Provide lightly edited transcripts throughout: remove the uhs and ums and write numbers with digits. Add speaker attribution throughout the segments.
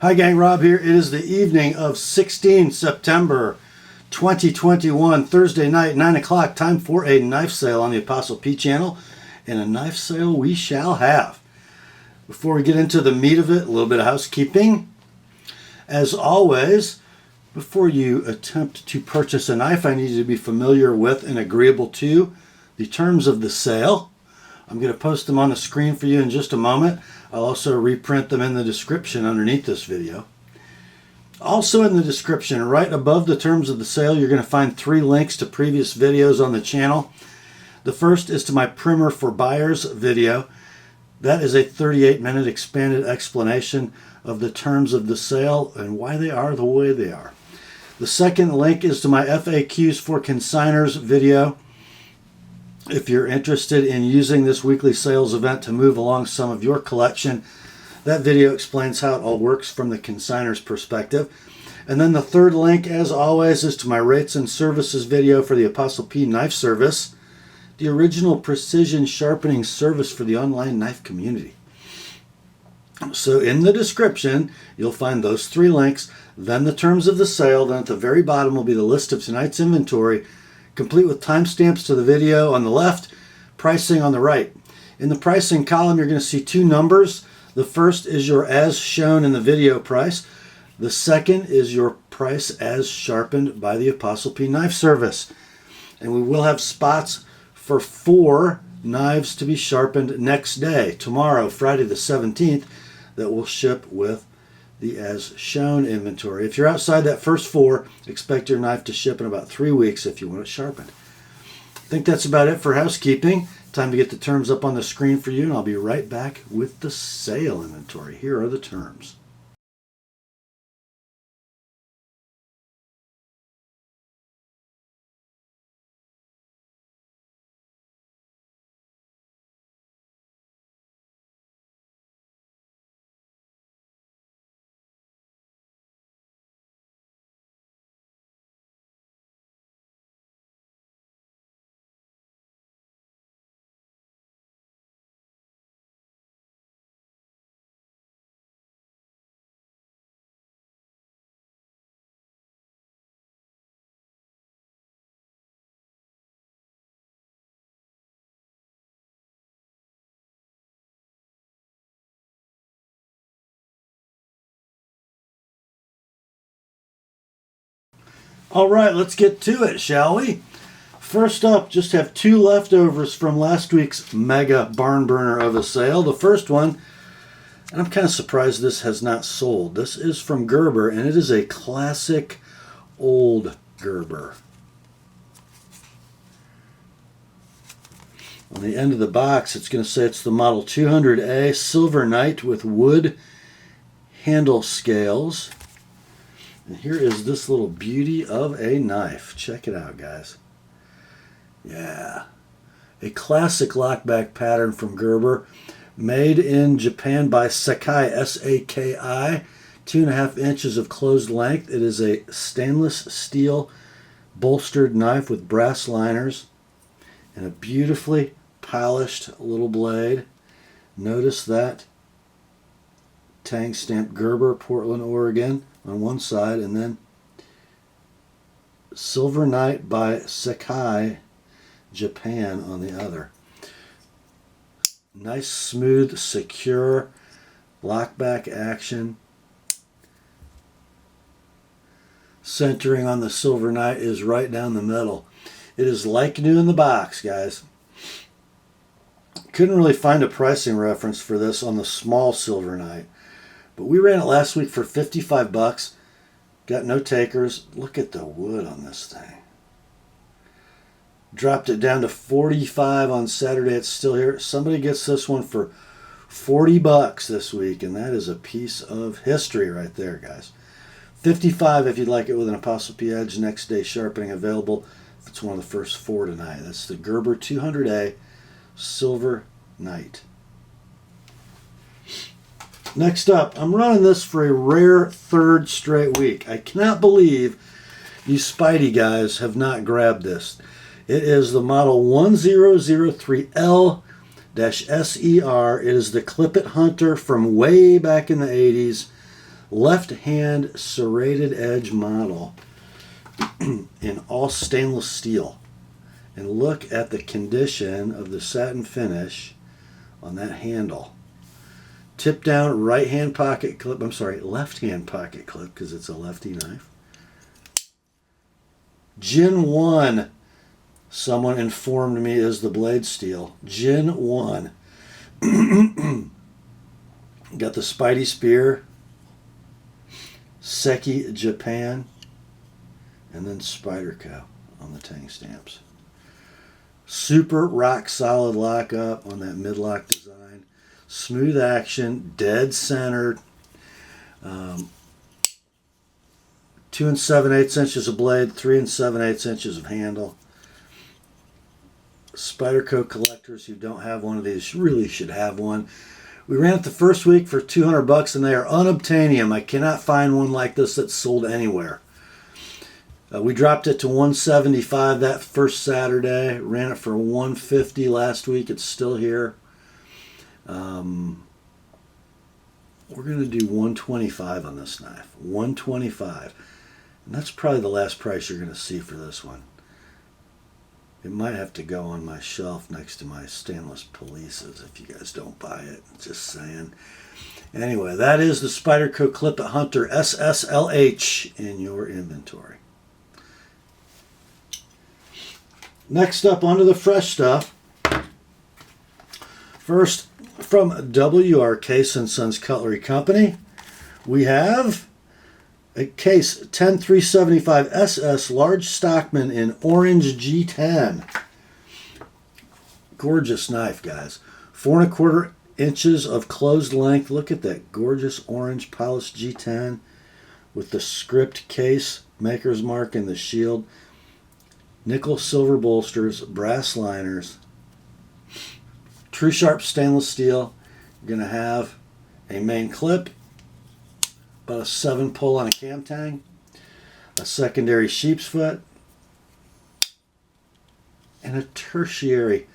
Speaker 1: Hi gang, Rob here. It is the evening of 16 September 2021, Thursday night, 9 o'clock, time for a knife sale on the Apostle P channel, and a knife sale we shall have. Before we get into the meat of it, a little bit of housekeeping. As always, before you attempt to purchase a knife, I need you to be familiar with and agreeable to the terms of the sale. I'm going to post them on the screen for you in just a moment. I'll also reprint them in the description underneath this video. Also in the description, right above the terms of the sale, you're going to find 3 links to previous videos on the channel. The first is to my Primer for Buyers video. That is a 38-minute expanded explanation of the terms of the sale and why they are the way they are. The second link is to my FAQs for Consignors video. If you're interested in using this weekly sales event to move along some of your collection, that video explains how it all works from the consignor's perspective. And then the third link, as always, is to my rates and services video for the TheApostleP Knife Service, the original precision sharpening service for the online knife community. So in the description, you'll find those 3 links, then the terms of the sale, then at the very bottom will be the list of tonight's inventory, complete with timestamps to the video on the left, pricing on the right. In the pricing column, you're going to see 2 numbers. The first is your as shown in the video price. The second is your price as sharpened by the TheApostleP Knife Service. And we will have spots for 4 knives to be sharpened next day, tomorrow, Friday the 17th, that will ship with the as shown inventory. If you're outside that first 4, expect your knife to ship in about 3 weeks if you want it sharpened. I think that's about it for housekeeping. Time to get the terms up on the screen for you, and I'll be right back with the sale inventory. Here are the terms. All right, let's get to it, shall we? First up, just have 2 leftovers from last week's mega barn burner of a sale. The first one, and I'm kind of surprised this has not sold. This is from Gerber, and it is a classic old Gerber. On the end of the box, it's going to say it's the model 200A Silver Knight with wood handle scales. And here is this little beauty of a knife. Check it out, guys. Yeah. A classic lockback pattern from Gerber. Made in Japan by Sakai, S-A-K-I. 2.5 inches of closed length. It is a stainless steel bolstered knife with brass liners. And a beautifully polished little blade. Notice that tang stamp Gerber, Portland, Oregon on one side, and then Silver Knight by Sakai, Japan on the other. Nice, smooth, secure lockback action. Centering on the Silver Knight is right down the middle. It is like new in the box, guys. Couldn't really find a pricing reference for this on the small Silver Knight, but we ran it last week for 55 bucks. Got no takers. Look at the wood on this thing. Dropped it down to 45 on Saturday. It's still here. Somebody gets this one for 40 bucks this week, and that is a piece of history right there, guys. 55 if you'd like it with an TheApostleP Edge next day sharpening available. If it's one of the first 4 tonight. That's the Gerber 200A Silver Knight. Next up, I'm running this for a rare 3rd straight week. I cannot believe you Spidey guys have not grabbed this. It is the model 1003L-SER. It is the Clipit Hunter from way back in the 80s. left-hand serrated edge model in all stainless steel. And look at the condition of the satin finish on that handle. Tip down right-hand pocket clip, left-hand pocket clip because it's a lefty knife. Gen 1, someone informed me, is the blade steel. Gen 1. Got the Spidey Spear, Esky Japan, and then Spyderco on the tang stamps. Super rock solid lockup on that mid-lock design. Smooth action, dead centered. 2 7/8 inches of blade, 3 7/8 inches of handle. Spyderco collectors who don't have one of these really should have one. We ran it the first week for $200 and they are unobtainium. I cannot find one like this that's sold anywhere. We dropped it to $175 that first Saturday. Ran it for $150 last week. It's still here. We're going to do $125 on this knife. $125. And that's probably the last price you're going to see for this one. It might have to go on my shelf next to my stainless polices if you guys don't buy it. Just saying. Anyway, that is the Spyderco Clipit Hunter SSLH in your inventory. Next up, onto the fresh stuff. First, from WR Case & Sons Cutlery Company, we have a case 10375 SS large Stockman in orange G10. Gorgeous knife, guys. 4 1/4 inches of closed length. Look at that gorgeous orange polished G10 with the script case, maker's mark, and the shield. Nickel silver bolsters, brass liners. True sharp stainless steel. You're going to have a main clip, about a 7 pull on a cam tang, a secondary sheep's foot, and a tertiary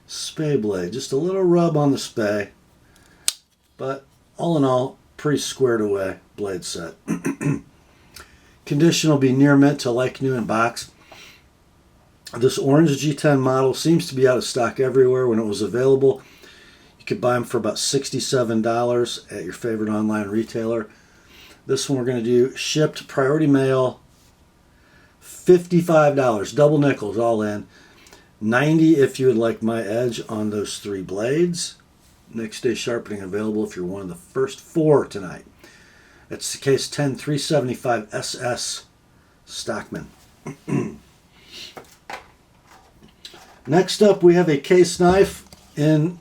Speaker 1: spay blade. Just a little rub on the spay, but all in all, pretty squared away blade set. Condition will be near mint to like new in box. This orange G10 model seems to be out of stock everywhere. When it was available, you could buy them for about $67 at your favorite online retailer. This one we're going to do shipped priority mail, $55, double nickels all in. $90 if you would like my edge on those 3 blades. Next day sharpening available if you're one of the first 4 tonight. That's the case 10375 SS Stockman. Next up, we have a case knife in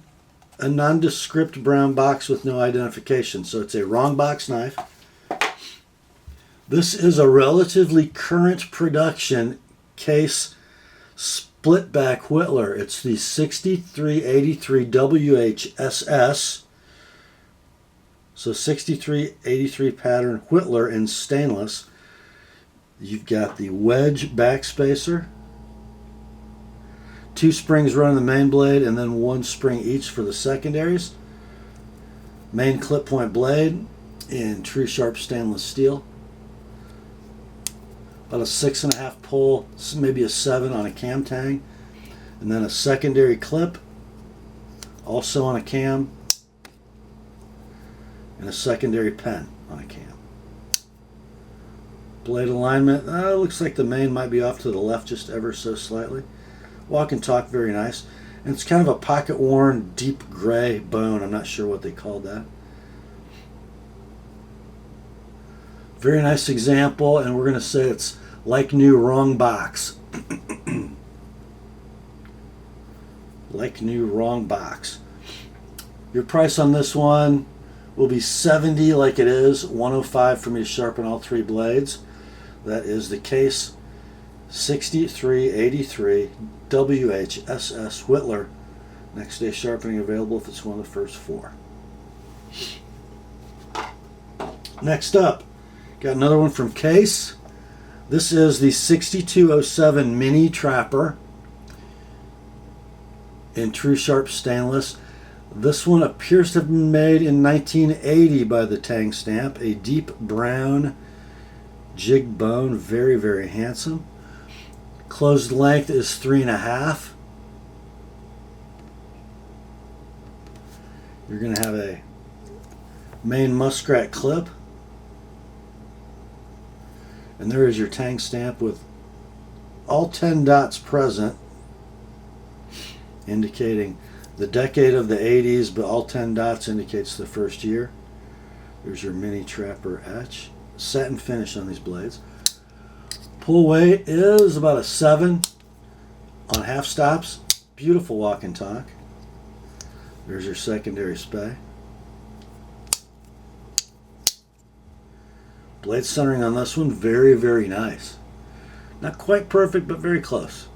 Speaker 1: a nondescript brown box with no identification. So it's a wrong box knife. This is a relatively current production case split back Whittler. It's the 6383 WHSS. So 6383 pattern Whittler in stainless. You've got the wedge backspacer. 2 springs run in the main blade and then 1 spring each for the secondaries. Main clip point blade in true sharp stainless steel. About a 6.5 pull, maybe a 7 on a cam tang. And then a secondary clip, also on a cam. And a secondary pen on a cam. Blade alignment, looks like the main might be off to the left just ever so slightly. Walk and talk, very nice. And it's kind of a pocket worn deep gray bone. I'm not sure what they called that. Very nice example, and we're going to say it's like new, wrong box. Like new, wrong box. Your price on this one will be $70 like it is, $105 for me to sharpen all 3 blades. That is the case 6383 WHSS Whittler. Next day sharpening available if it's one of the first 4. Next up, got another one from Case. This is the 6207 Mini Trapper in true sharp stainless. This one appears to have been made in 1980 by the Tang Stamp. A deep brown jig bone, very, very handsome. Closed length is 3.5. You're going to have a main muskrat clip. And there is your Tang Stamp with all 10 dots present, indicating the decade of the 80s, but all 10 dots indicates the first year. There's your mini trapper etch. Satin finish on these blades. Pull weight is about a 7 on half stops. Beautiful walk and talk. There's your secondary spay. Blade centering on this one, very, very nice. Not quite perfect, but very close.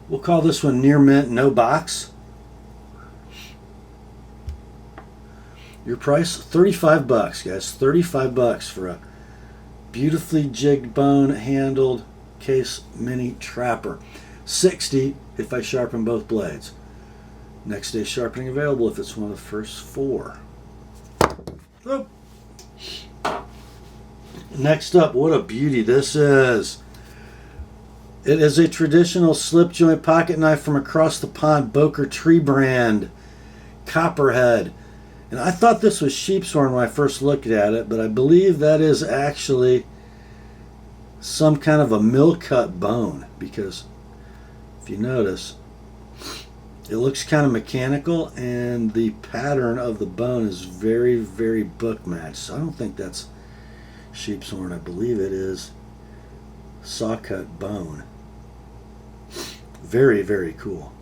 Speaker 1: We'll call this one near mint, no box. Your price, 35 bucks, guys. 35 bucks for a beautifully jigged bone handled case mini trapper. 60 if I sharpen both blades. Next day sharpening available if it's one of the first 4. Oh. Next up, what a beauty this is. It is a traditional slip joint pocket knife from across the pond, Boker tree brand, Copperhead. And I thought this was sheepshorn when I first looked at it, but I believe that is actually some kind of a mill cut bone, because if you notice, it looks kind of mechanical and the pattern of the bone is very, very book matched. So I don't think that's sheepshorn. I believe it is saw cut bone. Very, very cool.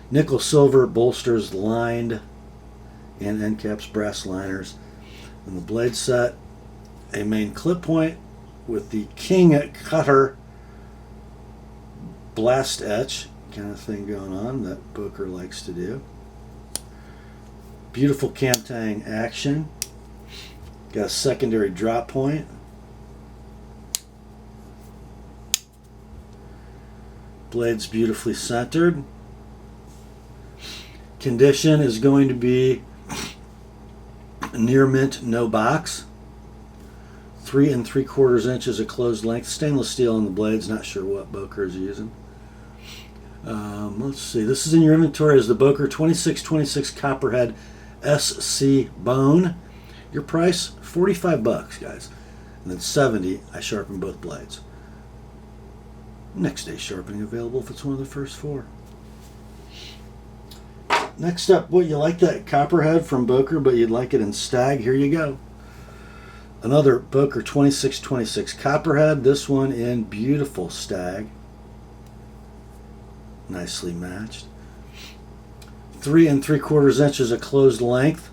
Speaker 1: Nickel silver bolsters lined and end caps brass liners. And the blade set, a main clip point with the King Cutter blast etch kind of thing going on that Boker likes to do. Beautiful cam tang action. Got a secondary drop point. Blade's beautifully centered. Condition is going to be near mint, no box. 3 3/4 inches of closed length. Stainless steel on the blades. Not sure what Boker is using. Let's see. This is in your inventory as the Boker 2626 Copperhead SC bone. Your price, 45 bucks, guys. And then 70, I sharpen both blades. Next day sharpening available if it's one of the first 4. Next up, what, you like that Copperhead from Boker, but you'd like it in Stag? Here you go. Another Boker 2626 Copperhead. This one in beautiful Stag. Nicely matched. 3 3/4 inches of closed length.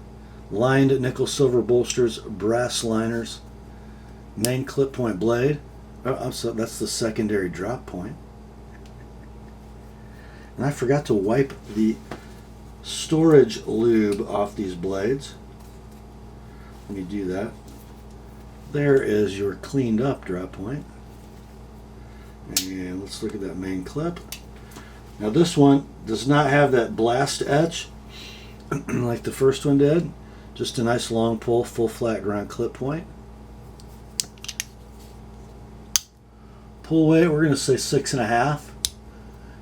Speaker 1: Lined nickel silver bolsters, brass liners. Main clip point blade. Oh, so that's the secondary drop point. And I forgot to wipe the storage lube off these blades. Let me do that. There is your cleaned up drop point. And let's look at that main clip. Now this one does not have that blast etch like the first one did. Just a nice long pull, full flat ground clip point. Pull weight, we're going to say 6.5.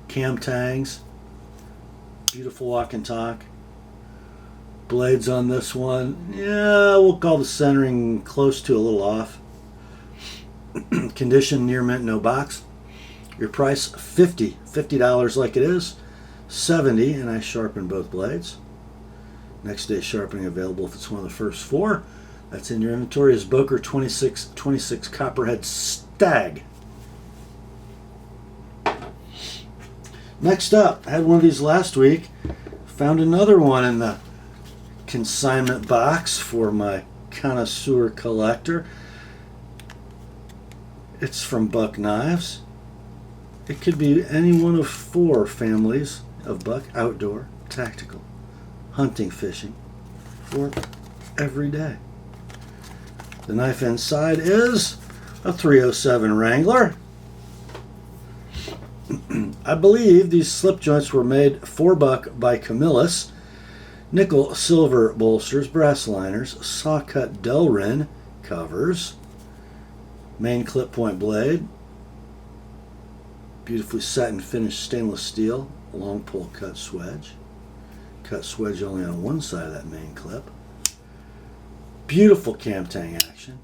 Speaker 1: Cam tangs. Beautiful walk and talk. Blades on this one, yeah, we'll call the centering close to a little off. Condition near mint, no box. Your price, $50 like it is. 70, and I sharpen both blades. Next day sharpening available if it's one of the first 4. That's in your inventory is Boker 2626 Copperhead Stag. Next up, I had one of these last week. Found another one in the consignment box for my connoisseur collector. It's from Buck Knives. It could be any one of 4 families of Buck outdoor, tactical, hunting, fishing, for every day. The knife inside is a 307 Wrangler. I believe these slip joints were made $4 by Camillus. Nickel silver bolsters, brass liners, saw cut Delrin covers, main clip point blade, beautifully satin finished stainless steel, long pull cut swedge only on one side of that main clip. Beautiful cam tang action,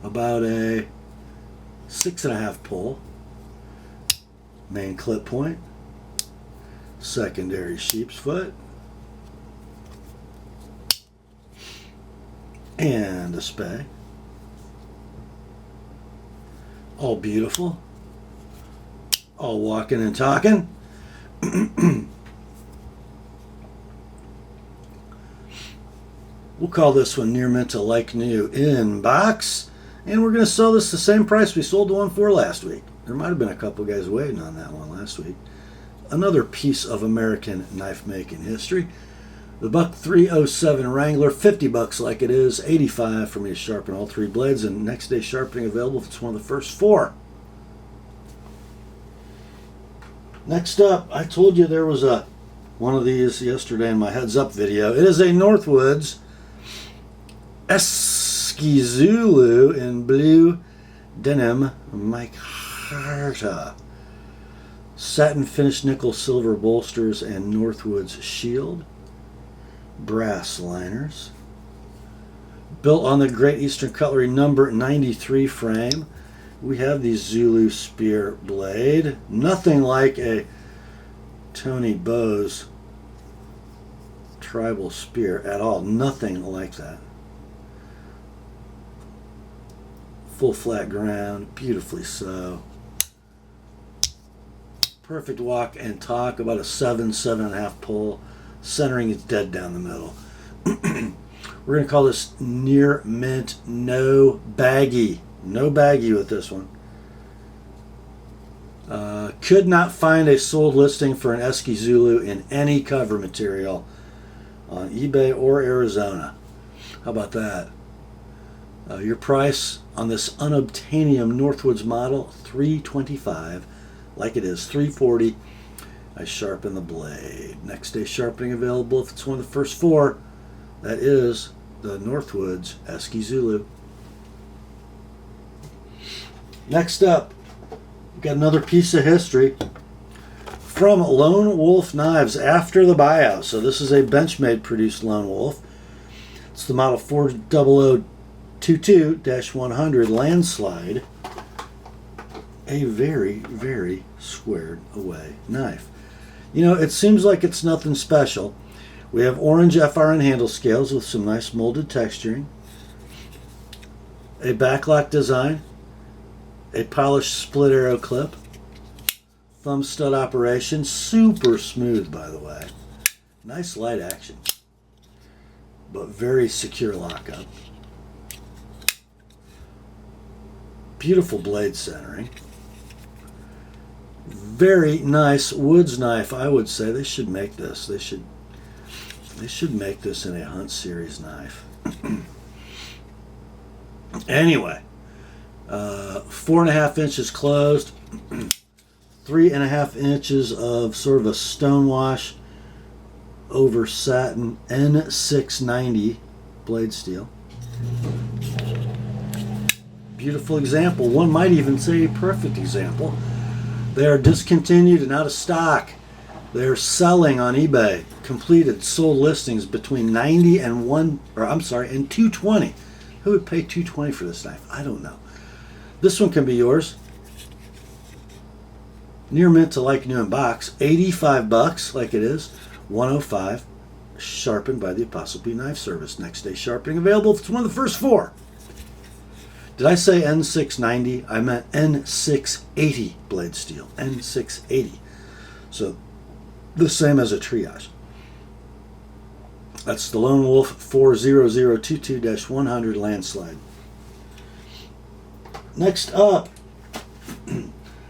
Speaker 1: about a 6.5 pull, main clip point, secondary sheep's foot, and a spay. All beautiful, all walking and talking. We'll call this one near mint to like new in box, and we're going to sell this the same price we sold the one for last week. There might have been a couple guys waiting on that one last week. Another piece of American knife making history. The Buck 307 Wrangler, $50 like it is, $85 for me to sharpen all three blades, and next day sharpening available if it's one of the first 4. Next up, I told you there was one of these yesterday in my heads up video. It is a Northwoods Esky Zulu in blue denim micarta. Satin finished nickel silver bolsters and Northwoods shield. Brass liners. Built on the Great Eastern Cutlery number 93 frame. We have the Zulu spear blade. Nothing like a Tony Bowes tribal spear at all. Nothing like that. Full flat ground, beautifully so. Perfect walk and talk, about a 7.5 pull. Centering is dead down the middle. We're going to call this near mint, no baggy. No baggy with this one. Could not find a sold listing for an Esky Zulu in any cover material on eBay or Arizona. How about that? Your price on this unobtainium Northwoods model, $325. Like it is, $340. I sharpen the blade. Next day sharpening available if it's one of the first 4. That is the Northwoods Esky Zulu. Next up, we've got another piece of history from Lone Wolf Knives after the buyout. So this is a Benchmade produced Lone Wolf. It's the model 40022-100 Landslide. A very, very squared away knife. You know, it seems like it's nothing special. We have orange FRN handle scales with some nice molded texturing. A backlock design. A polished split arrow clip. Thumb stud operation. Super smooth, by the way. Nice light action. But very secure lockup. Beautiful blade centering. Very nice woods knife, I would say. They should make this. They should make this in a Hunt Series knife. Anyway, 4.5 inches closed, 3.5 inches of sort of a stonewash over satin N690 blade steel. Beautiful example. One might even say a perfect example. They are discontinued and out of stock. They're selling on eBay. Completed sold listings between 90 and and $220. Who would pay $220 for this knife? I don't know. This one can be yours. Near mint to like new in box. $85 like it is. $105. Sharpened by the TheApostleP Knife Service. Next day sharpening available if it's one of the first 4. Did I say N690? I meant N680 blade steel. N680. So the same as a triage. That's the Lone Wolf 40022-100 Landslide. Next up,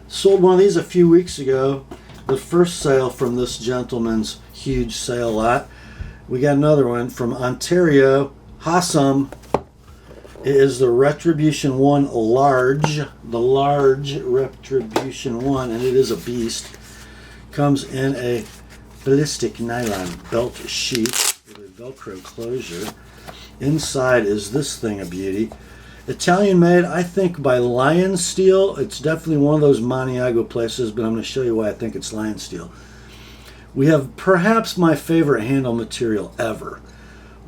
Speaker 1: sold one of these a few weeks ago. The first sale from this gentleman's huge sale lot. We got another one from Ontario, Hossum. It is the Retribution 1 large, the large Retribution 1, and it is a beast. Comes in a ballistic nylon belt sheath with a Velcro closure. Inside is this thing of beauty. Italian made, I think, by Lion Steel. It's definitely one of those Maniago places, but I'm going to show you why I think it's Lion Steel. We have perhaps my favorite handle material ever.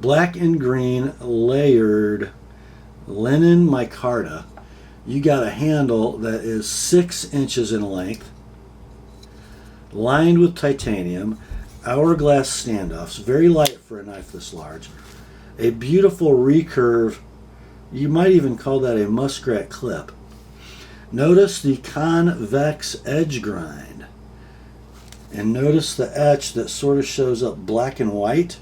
Speaker 1: Black and green layered linen micarta. You got a handle that is 6 inches in length, lined with titanium, hourglass standoffs, very light for a knife this large, a beautiful recurve, you might even call that a muskrat clip. Notice the convex edge grind, and notice the etch that sort of shows up black and white.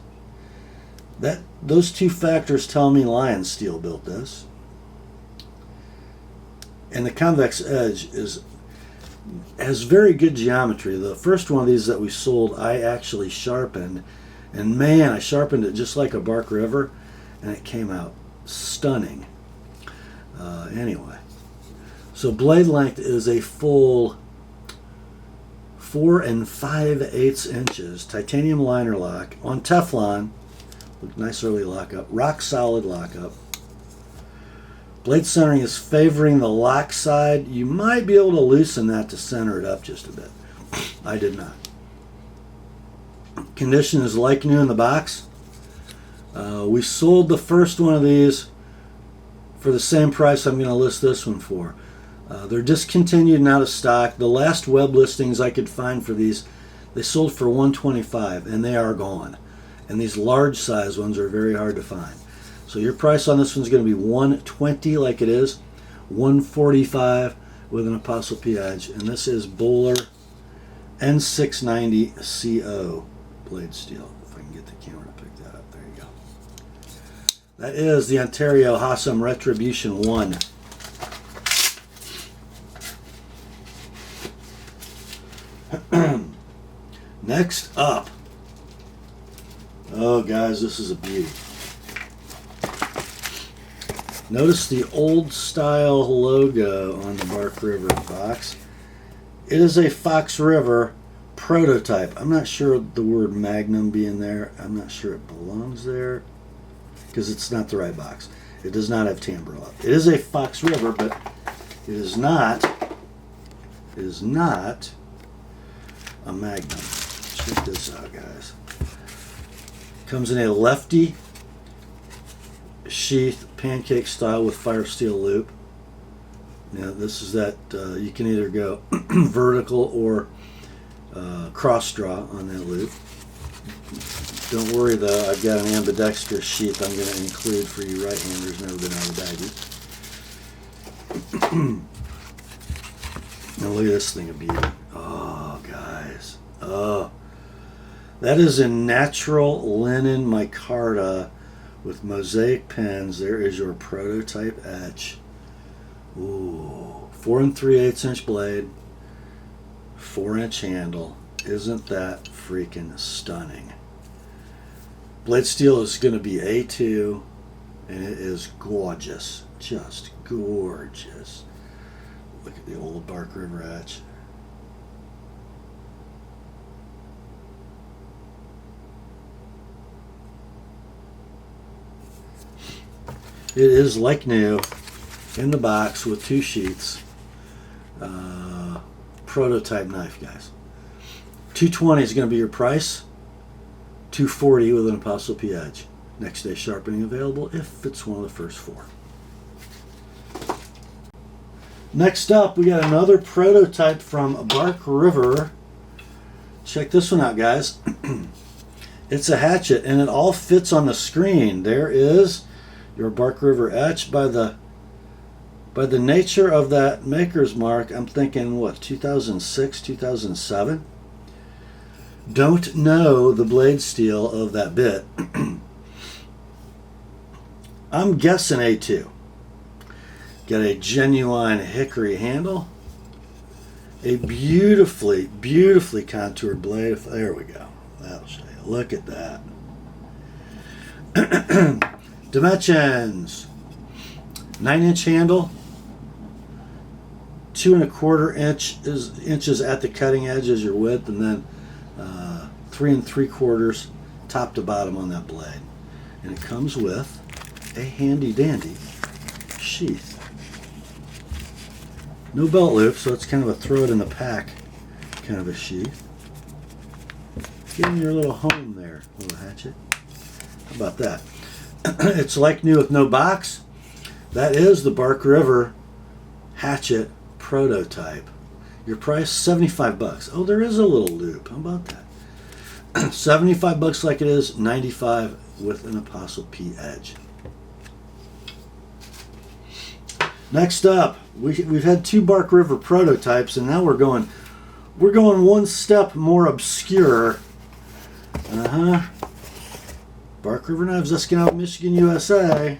Speaker 1: Those two factors tell me Lion Steel built this. And the convex edge has very good geometry. The first one of these that we sold, I actually sharpened, and man, I sharpened it just like a Bark River, and it came out stunning. Anyway, so blade length is a full 4 5/8 inches, titanium liner lock on Teflon, with nice early lockup, rock solid lockup. Blade centering is favoring the lock side. You might be able to loosen that to center it up just a bit. I did not. Condition is like new in the box. We sold the first one of these for the same price I'm going to list this one for. They're discontinued and out of stock. The last web listings I could find for these, they sold for $125, and they are gone. And these large size ones are very hard to find. So your price on this one's going to be $120 like it is, $145 with an Apostle P edge, and this is Bowler N690 CO blade steel. If I can get the camera to pick that up, there you go. That is the Ontario Hossum Retribution 1. Next up, oh guys, this is a beauty. Notice the old style logo on the Bark River box. It is a Fox River prototype. I'm not sure the word Magnum being there. I'm not sure it belongs there because it's not the right box. It does not have tambrella. It is a Fox River, but it is not a Magnum. Check this out, guys. Comes in a lefty sheath, pancake style with fire steel loop. Now this is that you can either go vertical or cross draw on that loop. Don't worry though, I've got an ambidextrous sheath I'm going to include for you right-handers. Never been out of the baggie. Now look at this thing of beauty. Oh guys, oh, that is a natural linen micarta with mosaic pins. There is your prototype etch. Ooh, 4 3/8 inch blade, 4-inch handle. Isn't that freaking stunning? Blade steel is going to be A2, and it is gorgeous, just gorgeous. Look at the old Bark River etch. It is like new in the box with 2 sheets. Prototype knife, guys. $220 is going to be your price. $240 with an Apostle P edge. Next day sharpening available if it's one of the first 4. Next up, we got another prototype from Bark River. Check this one out, guys. It's a hatchet, and it all fits on the screen. There is your Bark River etch. By the nature of that maker's mark, I'm thinking, what, 2006, 2007? Don't know the blade steel of that bit. I'm guessing A2. Got a genuine hickory handle. A beautifully, beautifully contoured blade. There we go. That'll show you. Look at that. Dimensions: 9-inch handle, 2 1/4 inches at the cutting edge is your width, and then 3 3/4 top to bottom on that blade. And it comes with a handy dandy sheath. No belt loop, so it's kind of a throw it in the pack kind of a sheath. Get in your little home there, little hatchet. How about that? It's like new with no box. That is the Bark River Hatchet prototype. Your price, $75. Oh, there is a little loop. How about that? 75 bucks like it is, 95 with an Apostle P edge. Next up, we've had 2 Bark River prototypes, and now we're going one step more obscure. Bark River Knives, Esky, Michigan, USA.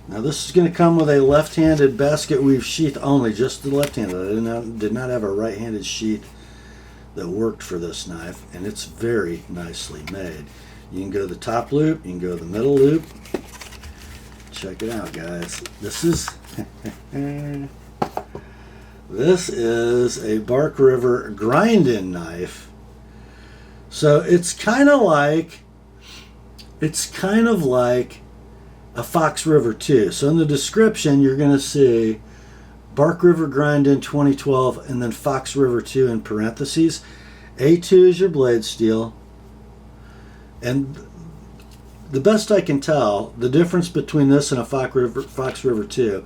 Speaker 1: Now this is going to come with a left-handed basket weave sheath only, just the left-handed. I did not have a right-handed sheath that worked for this knife, and it's very nicely made. You can go to the top loop, you can go to the middle loop. Check it out, guys. This is this is a Bark River grind-in knife. So it's kind of like a Fox River 2. So in the description, you're going to see Bark River grind-in 2012 and then Fox River 2 in parentheses. A2 is your blade steel. And the best I can tell, the difference between this and a Fox River 2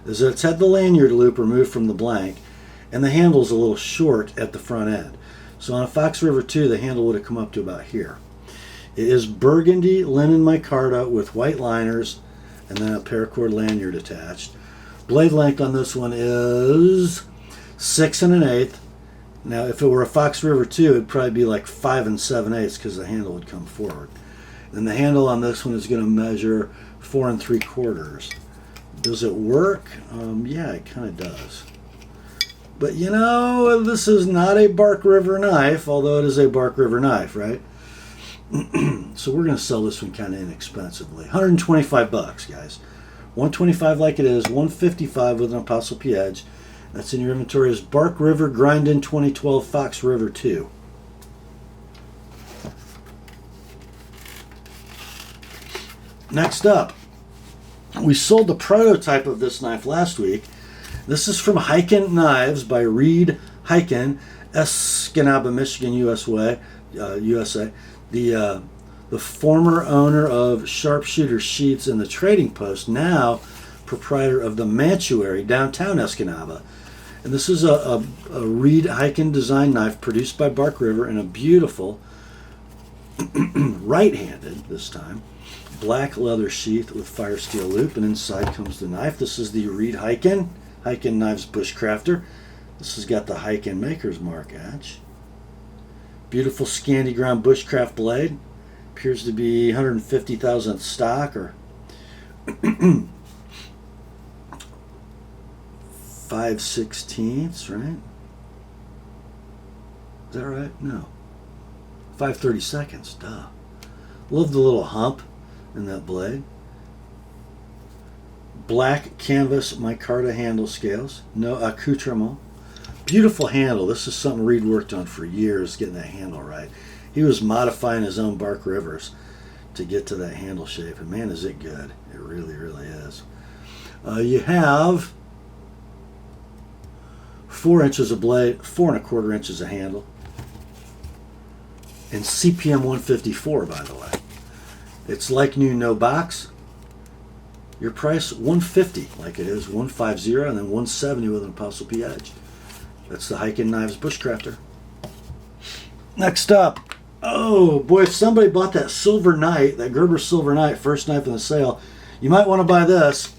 Speaker 1: is that it's had the lanyard loop removed from the blank, and the handle's a little short at the front end. So on a Fox River 2, the handle would have come up to about here. It is burgundy linen micarta with white liners and then a paracord lanyard attached. Blade length on this one is 6 1/8. Now, if it were a Fox River 2, it'd probably be like 5 7/8 because the handle would come forward. And the handle on this one is going to measure 4 3/4. Does it work? Yeah, it kind of does. But you know, this is not a Bark River knife, although it is a Bark River knife, right? So we're going to sell this one kind of inexpensively. 125 bucks, guys. 125 like it is, 155 with an Apostle P edge. That's in your inventory as Bark River Grind-In 2012 Fox River 2. Next up, we sold the prototype of this knife last week. This is from Hyken Knives by Reed Hyken, Esky, Michigan, USA. The former owner of Sharpshooter Sheets and the Trading Post, now proprietor of the Mantuary, downtown Esky. And this is a Reed Hyken design knife produced by Bark River in a beautiful, right-handed this time, black leather sheath with fire steel loop, and inside comes the knife. This is the Reed Hyken Knives Bushcrafter. This has got the Hyken Maker's Mark edge. Beautiful Scandi ground bushcraft blade. Appears to be 150,000 stock, or 5/16, right? Is that right? No. 5/32, duh. Love the little hump in that blade. Black canvas micarta handle scales. No accoutrement. Beautiful handle. This is something Reed worked on for years, getting that handle right. He was modifying his own Bark Rivers to get to that handle shape, and man, is it good. It really, really is. You have 4 inches of blade, 4 1/4 inches of handle, and CPM 154, by the way. It's like new, no box. Your price, $150, like it is, $150, and then $170 with an Apostle P edge. That's the Hyken Knives Bushcrafter. Next up, oh boy, if somebody bought that Silver Knight, that Gerber Silver Knight, first knife in the sale, you might want to buy this.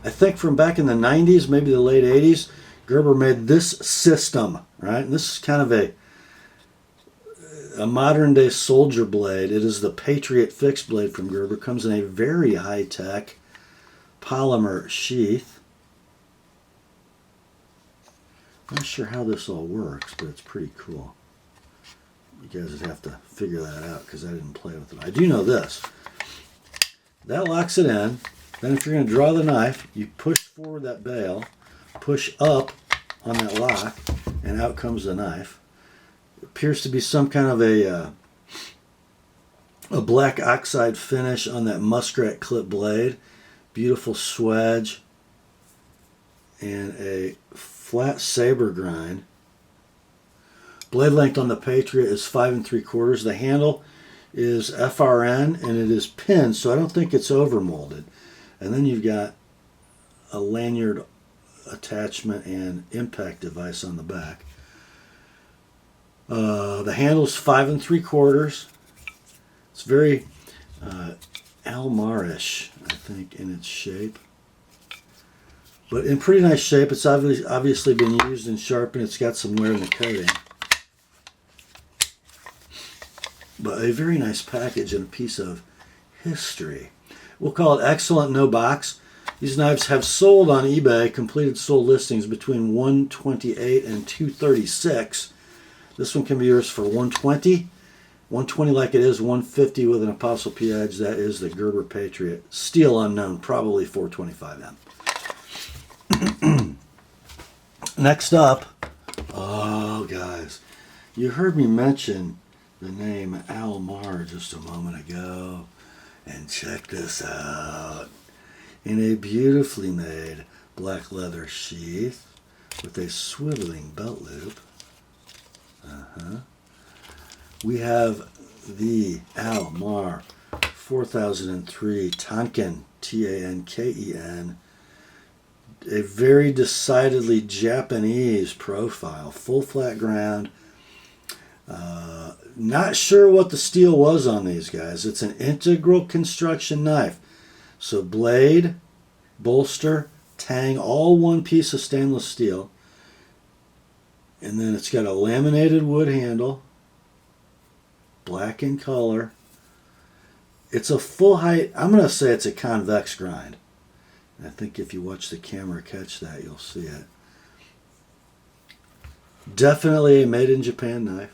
Speaker 1: I think from back in the 90s, maybe the late 80s, Gerber made this system, right? And this is kind of a modern day soldier blade. It is the Patriot fixed blade from Gerber. Comes in a very high-tech polymer sheath. Not sure how this all works, but it's pretty cool. You guys would have to figure that out because I didn't play with it. I do know this. That locks it in. Then if you're going to draw the knife, you push forward that bail push up on that lock, and out comes the knife. It appears to be some kind of a black oxide finish on that muskrat clip blade. Beautiful swedge and a flat saber grind. Blade length on the Patriot is 5 3/4. The handle is FRN and it is pinned, so I don't think it's overmolded. And then you've got a lanyard attachment and impact device on the back. The handle's 5 3/4. It's very Almar-ish, I think, in its shape. But in pretty nice shape. It's obviously been used and sharpened. It's got some wear in the coating. But a very nice package and a piece of history. We'll call it excellent, no box. These knives have sold on eBay, completed sold listings between $128 and $236. This one can be yours for $120. $120 like it is, $150 with an Apostle P edge. That is the Gerber Patriot. Steel unknown, probably 425M. Next up, oh guys, you heard me mention the name Almar just a moment ago, and check this out. In a beautifully made black leather sheath with a swiveling belt loop, we have the Almar 4003 Tanken, Tanken, a very decidedly Japanese profile, full flat ground. Not sure what the steel was on these guys. It's an integral construction knife. So blade, bolster, tang, all one piece of stainless steel. And then it's got a laminated wood handle, black in color. It's a full height, I'm going to say it's a convex grind. I think if you watch the camera catch that, you'll see it. Definitely a made in Japan knife.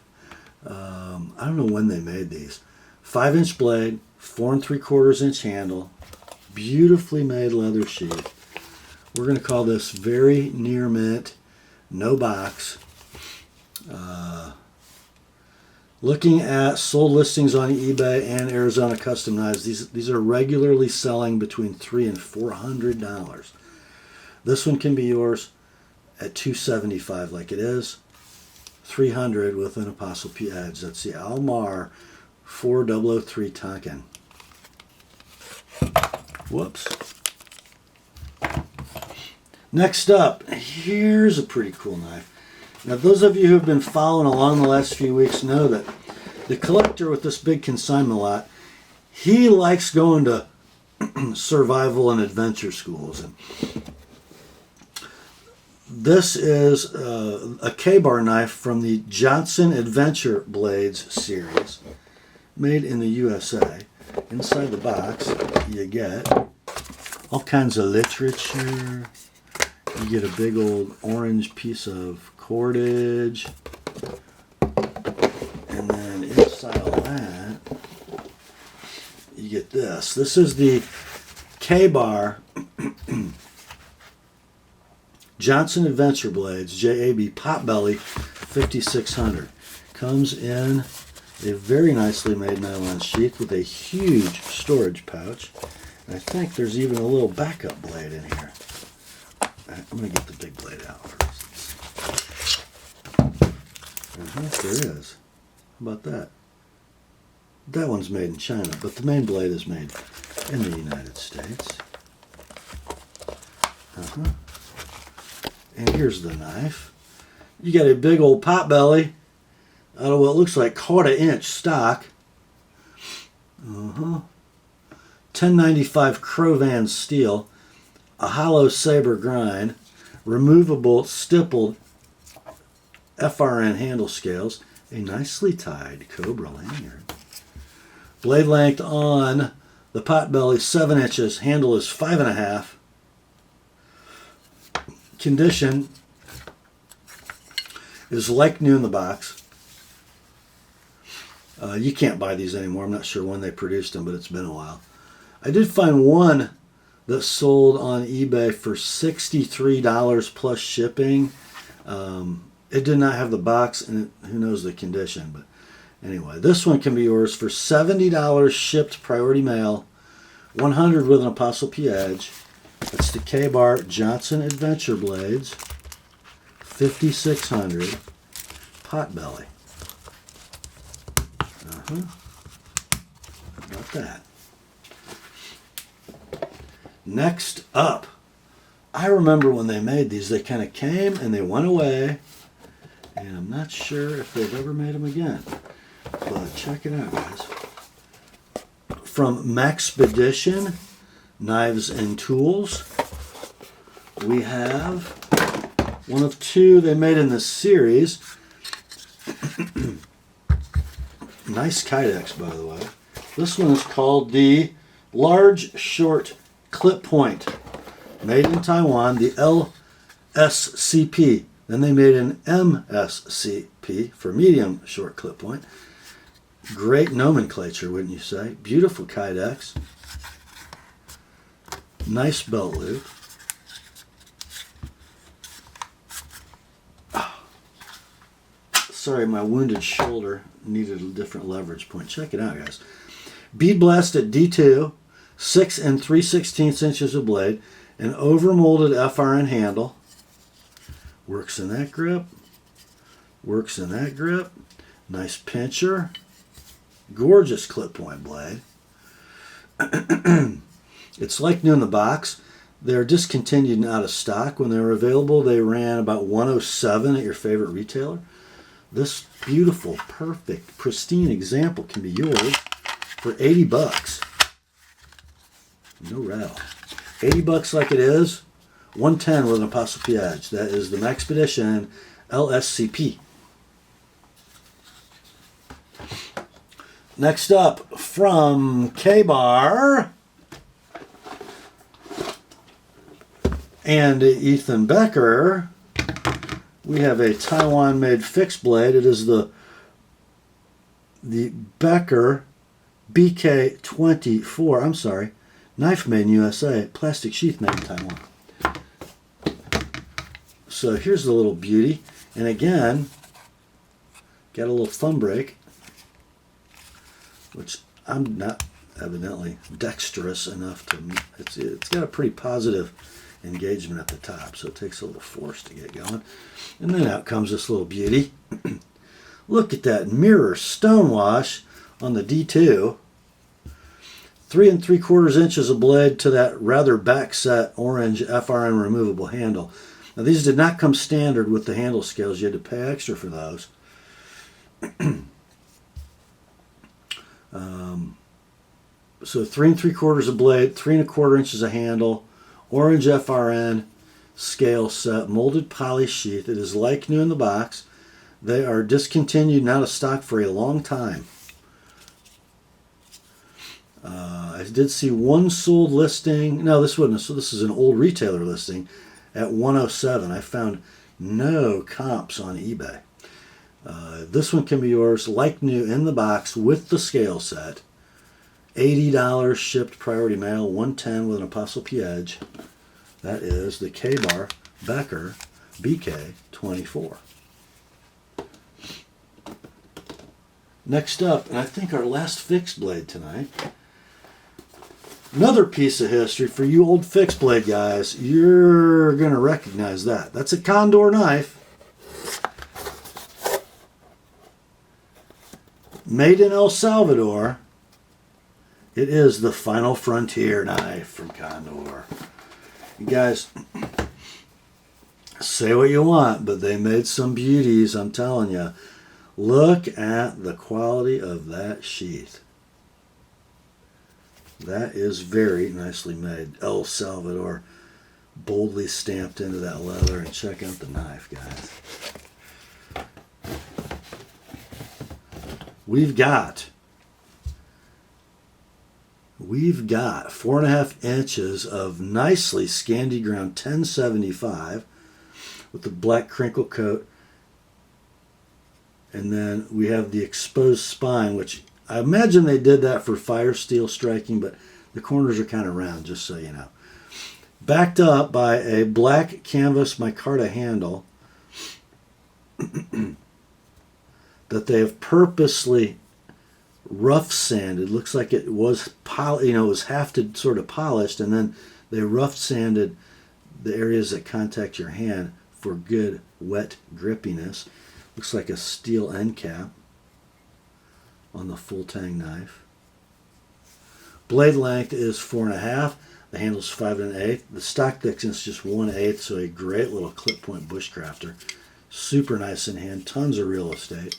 Speaker 1: I don't know when they made these. 5-inch blade, 4 3/4 handle, beautifully made leather sheath. We're going to call this very near mint, no box. Looking at sold listings on eBay and Arizona Custom Knives, these are regularly selling between $300 and $400. This one can be yours at $275 like it is, $300 with an Apostle P edge. That's the Almar 4003 Tanken. Whoops. Next up, here's a pretty cool knife. Now, those of you who have been following along the last few weeks know that the collector with this big consignment lot, he likes going to survival and adventure schools. And this is a K-bar knife from the Johnson Adventure Blades series, made in the USA. Inside the box, you get all kinds of literature. You get a big old orange piece of cordage. And then inside all that, you get this. This is the K-bar Johnson Adventure Blades, JAB Potbelly 5600. Comes in a very nicely made nylon sheath with a huge storage pouch. And I think there's even a little backup blade in here. I'm going to get the big blade out first. There is. How about that? That one's made in China, but the main blade is made in the United States. And here's the knife. You got a big old Potbelly out of what looks like 1/4-inch stock. 1095 Crowvan steel, a hollow saber grind, removable stippled FRN handle scales, a nicely tied Cobra lanyard. Blade length on the Potbelly 7 inches, handle is 5.5. Condition is like new in the box. You can't buy these anymore. I'm not sure when they produced them, but it's been a while. I did find one that sold on eBay for $63 plus shipping. It did not have the box, and who knows the condition. But anyway, this one can be yours for $70 shipped priority mail, 100 with an Apostle P edge. That's the K-Bar Johnson Adventure Blades, 5600 Potbelly. How about that? Next up, I remember when they made these, they kind of came and they went away, and I'm not sure if they've ever made them again. But check it out, guys. From Maxpedition, Knives and Tools, we have one of two they made in this series. Nice kydex, by the way. This one is called the Large Short Clip Point, made in Taiwan, the LSCP. Then they made an MSCP for medium short clip point. Great nomenclature, wouldn't you say? Beautiful kydex. Nice belt loop. Sorry, my wounded shoulder needed a different leverage point. Check it out, guys. Bead blast at D2, 6 3/16 inches of blade, an overmolded FRN handle. Works in that grip. Works in that grip. Nice pincher. Gorgeous clip point blade. It's like new in the box. They're discontinued and out of stock. When they were available, they ran about $107 at your favorite retailer. This beautiful, perfect, pristine example can be yours for $80. No rattle. $80 like it is. 110 with an Apostle P edge. That is the Maxpedition LSCP. Next up, from K-Bar and Ethan Becker, we have a Taiwan-made fixed blade. It is the Becker BK24. I'm sorry, knife made in USA, plastic sheath made in Taiwan. So here's the little beauty, and again, got a little thumb brake, which I'm not evidently dexterous enough to. It's got a pretty positive engagement at the top, so it takes a little force to get going. And then out comes this little beauty. Look at that mirror stonewash on the D2. 3 3/4 inches of blade to that rather backset orange FRN removable handle. Now these did not come standard with the handle scales. You had to pay extra for those. So 3 3/4 of blade, 3 1/4 inches of handle, orange FRN scale set, molded poly sheath. It is like new in the box. They are discontinued and out of stock for a long time. I did see one sold listing. No, this wasn't. So this is an old retailer listing at 107. I found no comps on eBay. This one can be yours like new in the box with the scale set. $80 shipped priority mail, 110 with an Apostle P edge. That is the K-Bar Becker BK24. Next up, and I think our last fixed blade tonight, another piece of history for you old fixed blade guys. You're going to recognize that. That's a Condor knife. Made in El Salvador. It is the Final Frontier knife from Condor. You guys, say what you want, but they made some beauties, I'm telling you. Look at the quality of that sheath. That is very nicely made. El Salvador, boldly stamped into that leather. And check out the knife, guys. We've got 4.5 inches of nicely Scandi ground 1075 with the black crinkle coat. And then we have the exposed spine, which I imagine they did that for fire steel striking, but the corners are kind of round, just so you know. backed up by a black canvas micarta handle that they have purposely rough sanded. Looks like it was it was hafted, sort of polished, and then they rough sanded the areas that contact your hand for good wet grippiness. Looks like a steel end cap on the full tang knife. Blade length is 4.5. The handle's 5 1/8. The stock thickness is just 1/8, so a great little clip point bushcrafter. Super nice in hand. Tons of real estate.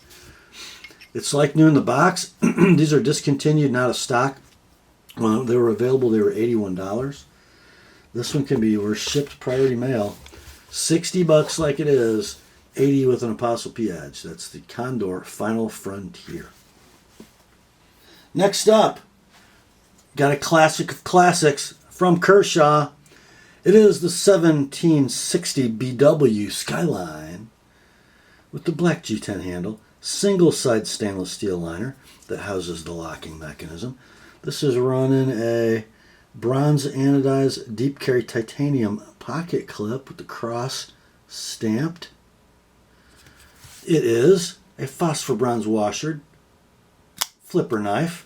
Speaker 1: It's like new in the box. These are discontinued, not a stock. When they were available, they were $81. This one can be yours. Shipped priority mail. $60 like it is. $80 with an Apostle P edge. That's the Condor Final Frontier. Next up, got a classic of classics from Kershaw. It is the 1760 BW Skyline with the black G10 handle, single side stainless steel liner that houses the locking mechanism. This is running a bronze anodized deep carry titanium pocket clip with the cross stamped. It is a phosphor bronze washered flipper knife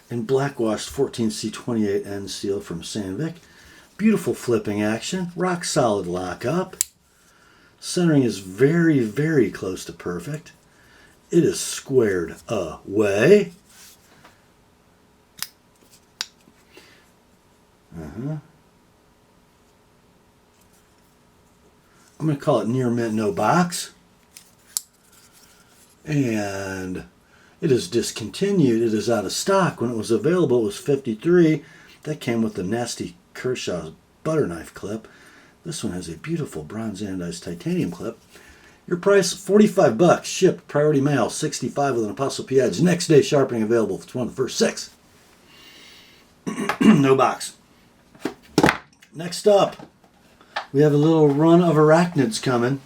Speaker 1: in black washed 14C28N steel from Sandvik. Beautiful flipping action, rock solid lockup. Centering is very, very close to perfect. It is squared away. I'm going to call it near mint, no box. And it is discontinued. It is out of stock. When it was available, it was $53. That came with the nasty Kershaw's butter knife clip. This one has a beautiful bronze anodized titanium clip. Your price, $45. Shipped priority mail, $65 with an Apostle P edge. Next day sharpening available. It's one of the first 6. No box. Next up, we have a little run of arachnids coming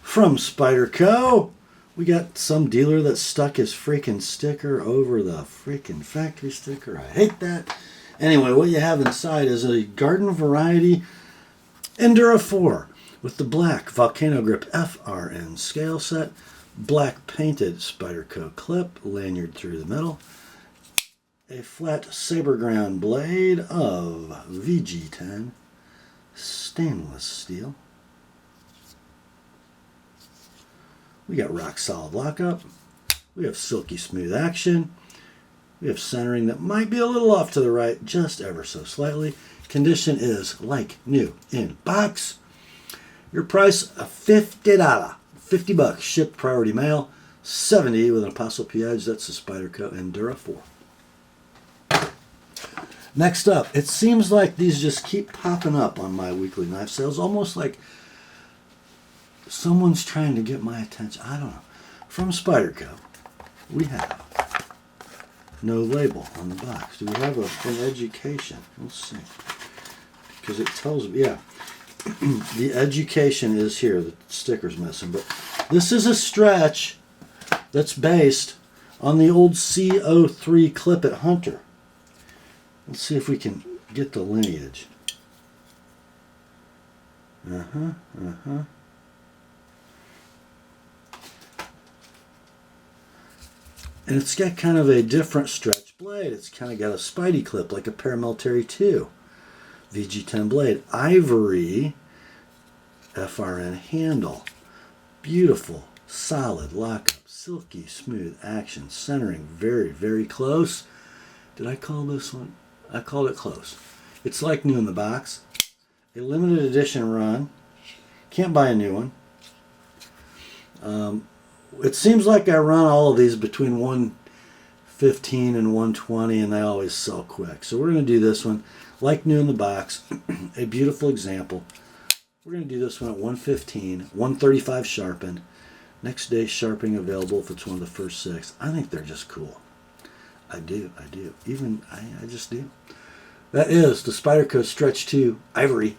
Speaker 1: from Spyderco. We got some dealer that stuck his freaking sticker over the freaking factory sticker. I hate that. Anyway, what you have inside is a garden variety Endura 4 with the black Volcano Grip FRN scale set, black painted Spyderco clip, lanyard through the middle, a flat saber ground blade of VG10 stainless steel. We got rock solid lockup. We have silky smooth action. We have centering that might be a little off to the right, just ever so slightly. Condition is like new in box. Your price of $50. $50. Shipped priority mail. $70 with an Apostle P edge. That's the Spyderco Endura 4. Next up, it seems like these just keep popping up on my weekly knife sales, almost like someone's trying to get my attention. I don't know. From Spyderco, we have no label on the box. Do we have an education? We'll see. Because it tells me, yeah. The education is here. The sticker's missing. But this is a stretch that's based on the old CO3 Clipit Hunter. Let's see if we can get the lineage. And it's got kind of a different stretch blade. It's kind of got a Spidey clip like a Paramilitary 2. VG10 blade. Ivory FRN handle. Beautiful, solid lockup. Silky, smooth action. Centering very, very close. Did I call this one? I called it close. It's like new in the box. A limited edition run. Can't buy a new one. It seems like I run all of these between 115 and 120, and they always sell quick. So we're going to do this one like new in the box. A beautiful example. We're going to do this one at 115, 135 sharpened. Next day sharpening available if it's one of the first 6. I think they're just cool. I do. I just do. That is the Spyderco Stretch 2 Ivory.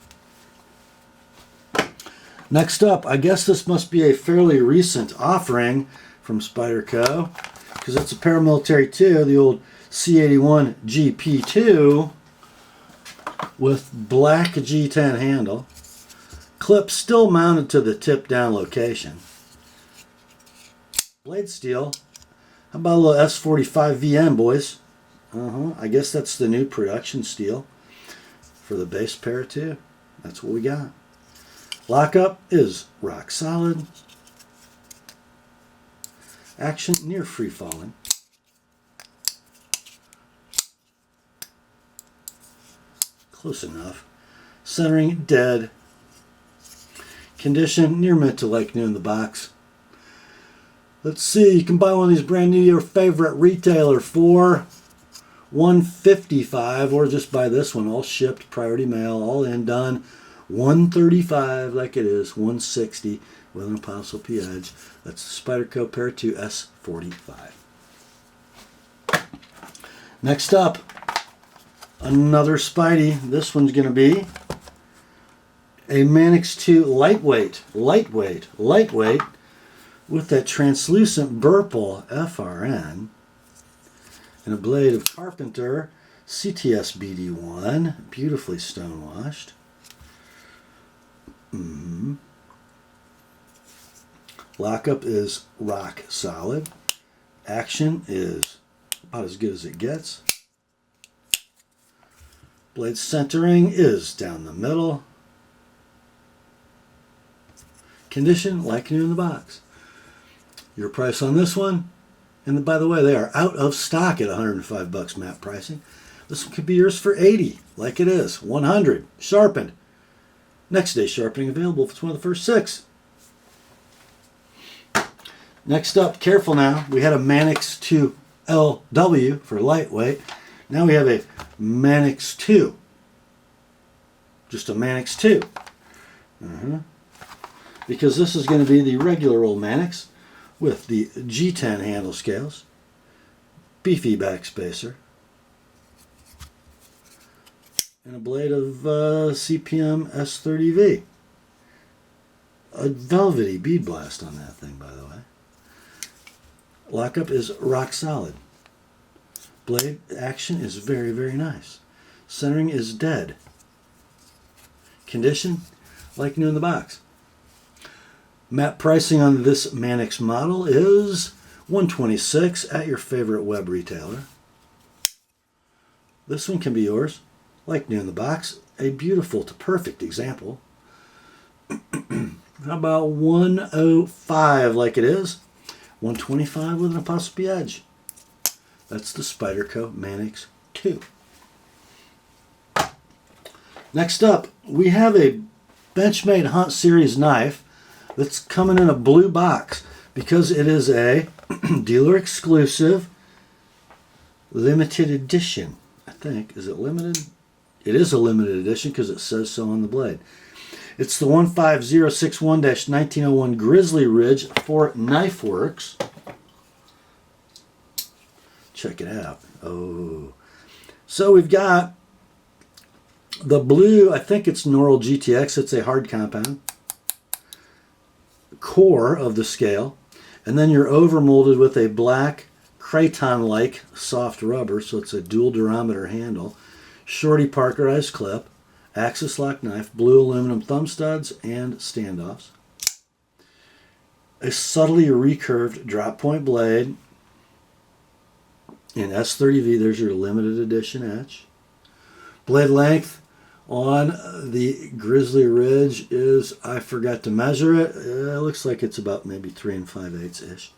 Speaker 1: Next up, I guess this must be a fairly recent offering from Spyderco, because it's a Paramilitary 2, the old C81 GP2. with black G10 handle. Clip still mounted to the tip down location. Blade steel. How about a little S45 VM, boys? I guess that's the new production steel for the base pair too. That's what we got. Lockup is rock solid. Action near free falling. Close enough. Centering dead. Condition near mint to like new in the box. Let's see, you can buy one of these brand new, your favorite retailer for $155, or just buy this one, all shipped, priority mail, all in, done. $135 like it is, $160 with an ApostleP edge. That's the Spyderco Pair 2 S45. Next up, another Spidey. This one's going to be a Mannix 2 lightweight, with that translucent purple FRN and a blade of Carpenter CTS BD1, beautifully stonewashed. Lockup is rock solid. Action is about as good as it gets. Blade centering is down the middle. Condition like new in the box. Your price on this one, and by the way, they are out of stock at $105 map pricing. This one could be yours for $80, like it is. $100, sharpened. Next day sharpening available if it's one of the first 6. Next up, careful now, we had a Mannix 2 LW for lightweight. Now we have a Mannix 2. Just a Mannix 2. Because this is going to be the regular old Mannix with the G10 handle scales, beefy backspacer, and a blade of CPM S30V. A velvety bead blast on that thing, by the way. Lockup is rock solid. Blade action is very, very nice. Centering is dead. Condition, like new in the box. Map pricing on this Mannix model is $126 at your favorite web retailer. This one can be yours, like new in the box. A beautiful to perfect example. How about $105 like it is? $125 with an ApostleP edge. That's the Spyderco Mannix 2. Next up, we have a Benchmade Hunt Series knife that's coming in a blue box because it is a dealer exclusive limited edition. I think, is it limited? It is a limited edition because it says so on the blade. It's the 15061-1901 Grizzly Ridge for KnifeWorks. Check it out. Oh. So we've got the blue, I think it's Norl GTX. It's a hard compound core of the scale. And then you're overmolded with a black Kraton-like soft rubber. So it's a dual durometer handle. Shorty Parkerized clip. Axis lock knife, blue aluminum thumb studs, and standoffs. A subtly recurved drop point blade in S30V. There's your limited edition etch. Blade length on the Grizzly Ridge is, I forgot to measure it. It looks like it's about maybe 3 5/8-ish.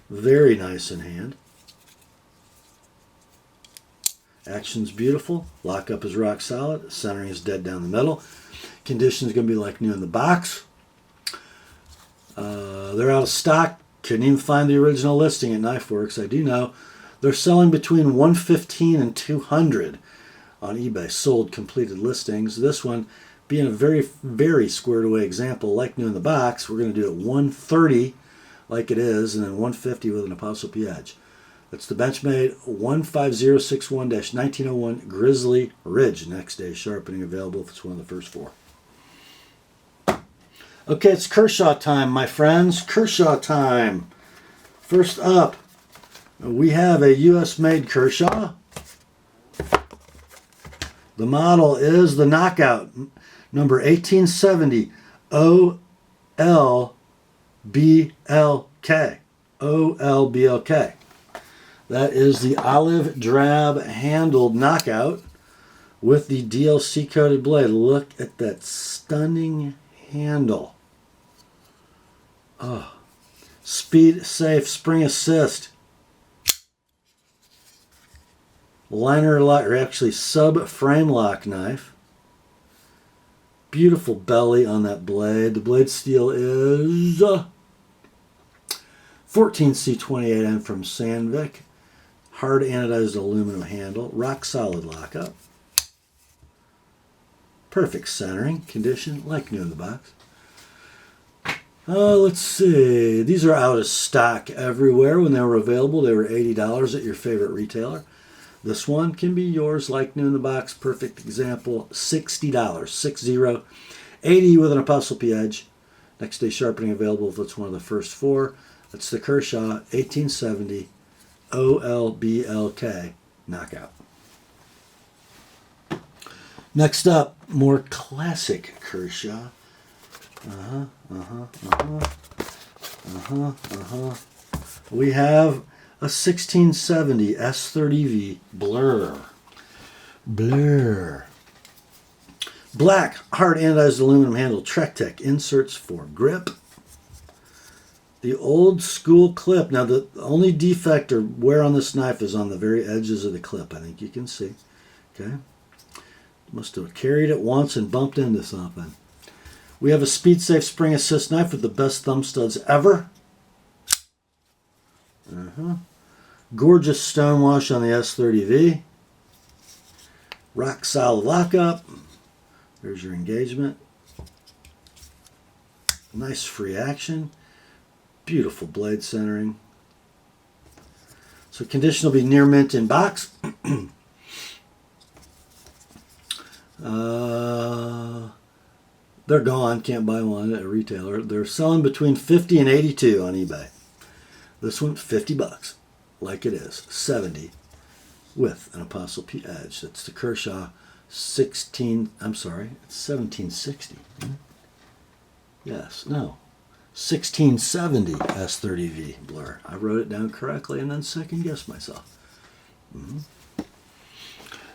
Speaker 1: Very nice in hand. Action's beautiful. Lockup is rock solid. Centering is dead down the middle. Condition is going to be like new in the box. They're out of stock. Couldn't even find the original listing at KnifeWorks. I do know they're selling between $115 and $200 on eBay. Sold completed listings. This one being a very, very squared away example, like new in the box. We're going to do it $130 like it is, and then $150 with an ApostleP edge. That's the Benchmade 15061-1901 Grizzly Ridge. Next day sharpening available if it's one of the first 4. Okay, it's Kershaw time, my friends. Kershaw time. First up, we have a US-made Kershaw. The model is the Knockout, number 1870 OLBLK. OLBLK. That is the olive drab handled Knockout with the DLC coated blade. Look at that stunning handle. Oh, speed safe spring assist. Liner lock, or actually sub-frame lock knife. Beautiful belly on that blade. The blade steel is 14C28M from Sandvik. Hard anodized aluminum handle. Rock solid lockup. Perfect centering. Condition like new in the box. Let's see. These are out of stock everywhere. When they were available, they were $80 at your favorite retailer. This one can be yours like new in the box. Perfect example. $60. 60. 80 with an Apostle P edge. Next day sharpening available if it's one of the first four. That's the Kershaw 1870 OLBLK Knockout. Next up, more classic Kershaw. We have a 1670 S30V Blur. Black, hard anodized aluminum handle, Trek Tech inserts for grip. The old school clip. Now the only defect or wear on this knife is on the very edges of the clip. I think you can see. Okay. Must have carried it once and bumped into something. We have a speed safe spring assist knife with the best thumb studs ever. Gorgeous stonewash on the S30V. Rock solid lockup. There's your engagement. Nice free action. Beautiful blade centering. So condition will be near mint in box. They're gone. Can't buy one at a retailer. They're selling between $50 and $82 on eBay. This one, $50, like it is. 70 with an Apostle P edge. That's the Kershaw 1760. Yes, no. 1670 S30V Blur. I wrote it down correctly and then second guessed myself.